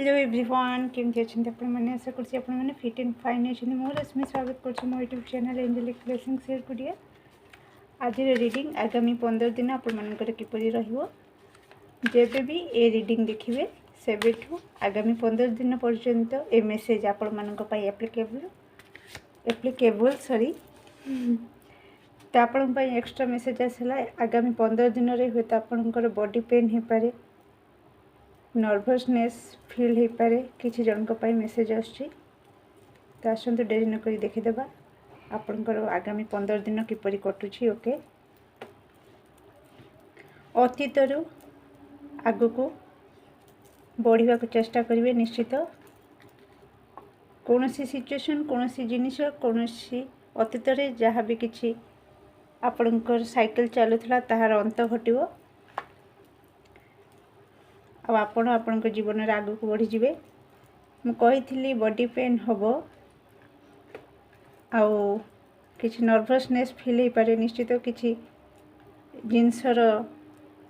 Hello everyone केमती अच्छे आपने आशा कर फिट एंड फाइन अच्छे मु रश्मि स्वागत कर मो YouTube channel angelic blessing share करिए। आज रीडिंग आगामी 15 दिन आपर किपरि रहिबो जेबे भी ए रीडिंग देखिए सेबेठू आगामी 15 दिन पर्यंत ए मेसेज आपण मानक पई एप्लीकेबल सॉरी तो आपण एक्स्ट्रा मेसेज आसला आगामी 15 दिन रे हुए तो आपनकर बॉडी पेन हो पारे नर्भसनेस फील हो पारे किसी जन मेसेज आसछि तो आसतु डेरी नक देखीदेवा आपणकर आगामी 15 दिन किपरि कटुछि। ओके अतीतरु आगको बढ़िया चेष्टा करेंगे निश्चित कौन सी सिचुएशन कौन सी जिनिस कौन सी अतीत रे जहाँ भी किछि आपणकर साइकिल चलुला ताहार अंत घटिबो आपण आपण जीवन में आग को बढ़ी जाए। मुझे बॉडी पेन हम आउ किछि नर्भसनेस फील हो पारे निश्चित किछि जिनसर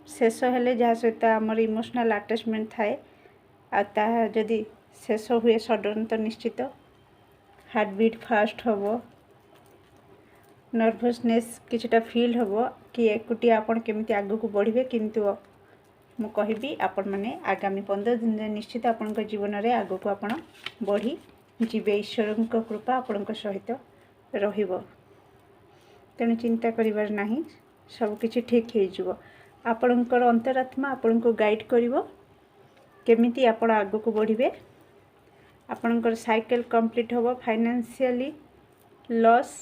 शेष हेले जहाँ सहित आमर इमोशनल अटैचमेंट थाए आदि शेष हुए सडन तो निश्चित हार्ट बीट फास्ट हम नर्भसनेस किछिटा फील हम कि एकुटिया आपण केमिति आग को बढ़े किंतु मु कहबी आपण माने आगामी 15 दिन निश्चित आपण जीवन में आग को आपण बढ़ी जीवे ईश्वर कृपा आपण सहित रहिबो तेणु चिंता करिवार नाही सब किछि ठीक हो जिवो आपणकर अंतरात्मा आपण को गाइड करिवो केमिति आपण आग को बढ़िबे आपणकर साइकिल कंप्लीट होबो फाइनेंशियली लॉस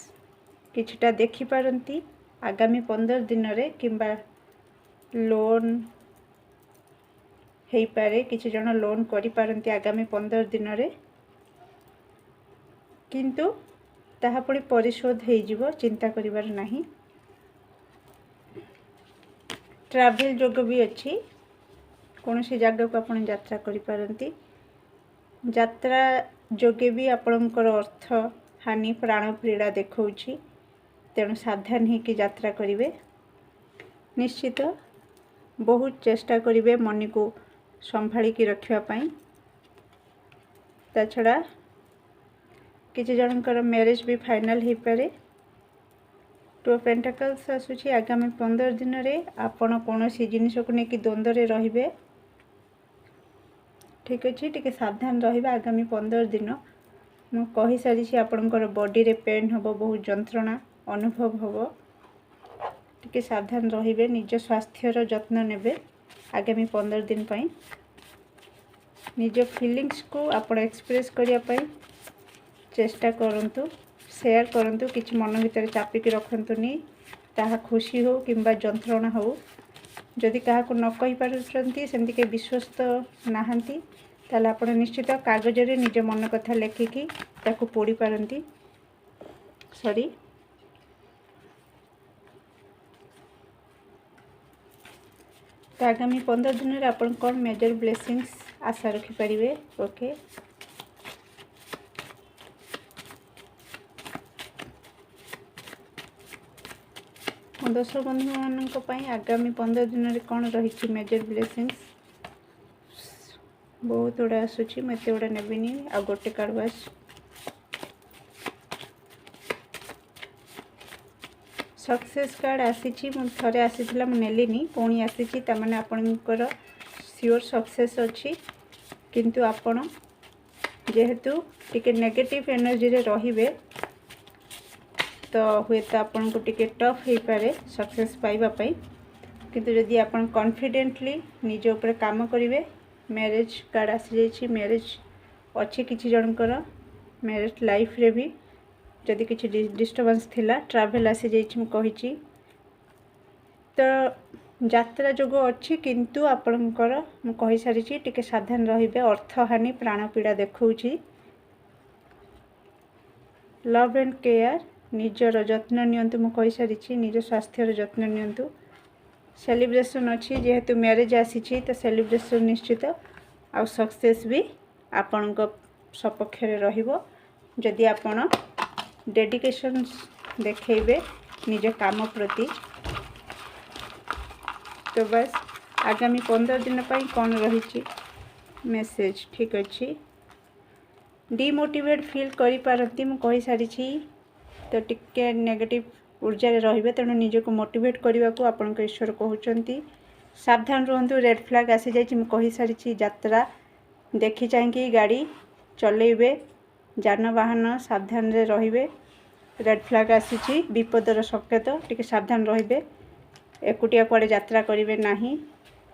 किछिटा देखि पारंती आगामी 15 दिन रे किंबा लोन हो पारे किसी जन लोन करि पारंती आगामी 15 दिन रे किंतु ताहा पुणी परिशोध हो जिवो चिंता करिवार नाही। ट्रैवल जोग भी अच्छी कौन सी जगह को आपण यात्रा करि पारंती यात्रा जोगे भी आपणकर अर्थ हानि प्राण पीड़ा देखौछि तेणु सावधान ही कि यात्रा करिवे निश्चित बहुत चेष्टा करिवे मन को संभाली की रखिया पाई ता छड़ा किसी जनकर मैरिज भी फाइनल हो पारे। टू पेंटाकल्स आसुची आगामी 15 दिन रे आपण कौन सी जिनिस को लेकिन द्वंद्व रे रहिबे ठीक अच्छे टिके सावधान रहिबा आगामी 15 दिन मु कहि सारी छी आपणकर बॉडी रे पेन हबो बहुत जंत्रणा अनुभव हबो टिके सावधान रहिबे निज स्वास्थ्यर जत्न नेबे आगामी 15 दिन पाई निज फीलिंग्स को आपण एक्सप्रेस करिया पाई चेष्टा करंतु शेयर करंतु किछि मन भीतर चापिकी रखंतुनी ताहा खुशी हो किंबा जंत्रणा हो जदि काहा को न कहि पारुचंती सेमति के विश्वस्त नाहंती ताले आपण निश्चित कागज रे निज मन कथा लेखिकी ताकू पोड़ी पारंती सॉरी तो आगामी 15 दिन में आपण कौन मेजर ब्लेसिंग्स आशा रखी पारिबे। ओके दर्शक बंधु मानक पई आगामी 15 दिन में कौन रही मेजर ब्लेसिंग्स बहुत गुड़ा आसूची मत गुड़ा नेबिनी आ गोटे कार्ड बस सक्सेस कार्ड आसी थे आसी मुझे पुणी आसी मैंने आपणकर सियोर सक्सेस अच्छी किंतु आपण जेहेतु टिके नेगेटिव एनर्जी रे रहिबे तो हुए तो आपन को टिके टफ हो पारे सक्सेस पाइबा पई किंतु जदि आपन कॉन्फिडेंटली निज ऊपर काम करिवे मैरिज कार्ड आसी जाइछि मैरिज अच्छी किछि जनकर मैरिज लाइफ रे भी जदि किछि डिस्टर्बेंस थिला ट्रैवल आसी जाइछि मु कहिछि तो यात्रा जोग अच्छी किंतु आपणकर मु कहि सारिछि टिके सावधान रहिबे अर्थ हानि प्राण पीड़ा देखौछि। लव एंड केयर निजर जत्न नियंतु मु कहि सारिछि निज स्वास्थ्यर जत्न नियंतु सेलिब्रेशन अच्छी जेहेतु मैरिज आसी तो सेलिब्रेशन निश्चित आ सक्सेस भी आपणक सपक्ष रे रहिबो जदि आपण डेडिकेशन देखेबे निज काम प्रति तो बस आगामी 15 दिन पर कौन रही मेसेज ठीक अच्छे डिमोटिवेट फील करि पारती मु कहि सारी तो टिके नेगेटिव ऊर्जा रे तेणु निजको मोटिवेट करने को आपण ईश्वर कहते सावधान रुहतु रेड फ्लैग आसी जाइए मु कहि सारी यात्रा देखी चाहिए गाड़ी चलेबे जानवाहन सावधान रे रहिबे रेड फ्लैग आसी विपदर संकेत टिके सावधान रहिबे एकुटिया कुआडे यात्रा करेंगे नहीं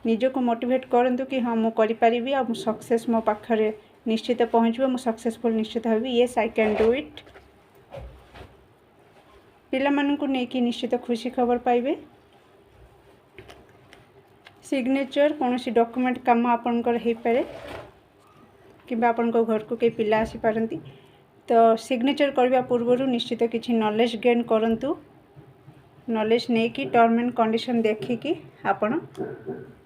निजको मोटिवेट करंतु कि हाँ मु करि परिबी आ सक्सेस मो पाखरे निश्चित पहुँचबो मु सक्सेसफुल निश्चित hobby yes I can do it पिला मानकु नेकी निश्चित खुशी खबर पाइबे सिग्नेचर कौन सी डॉक्यूमेंट काम आपनकर हे पारे कि आपण घर को कई पिला आसी पारंती तो सिग्नेचर करबा पूर्व निश्चित किसी नॉलेज गेन करंतु नॉलेज नहीं कि टर्म एंड कंडीशन देखिकी आपण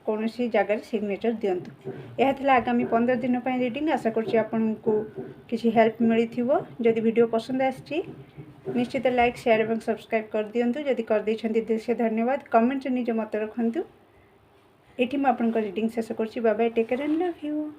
कौन सी जगह सिग्नेचर दिंतु यह था आगामी 15 दिन पर रीडिंग आशा करुँच आपन को किसी हेल्प मिली जदि वीडियो पसंद आसी निश्चित लाइक शेयर और सब्सक्राइब कर दिंतु जदि कर देछंती से धन्यवाद कमेंट निज मत रखु ये मुझे रीडिंग शेष करुँच bye bye take care and love you.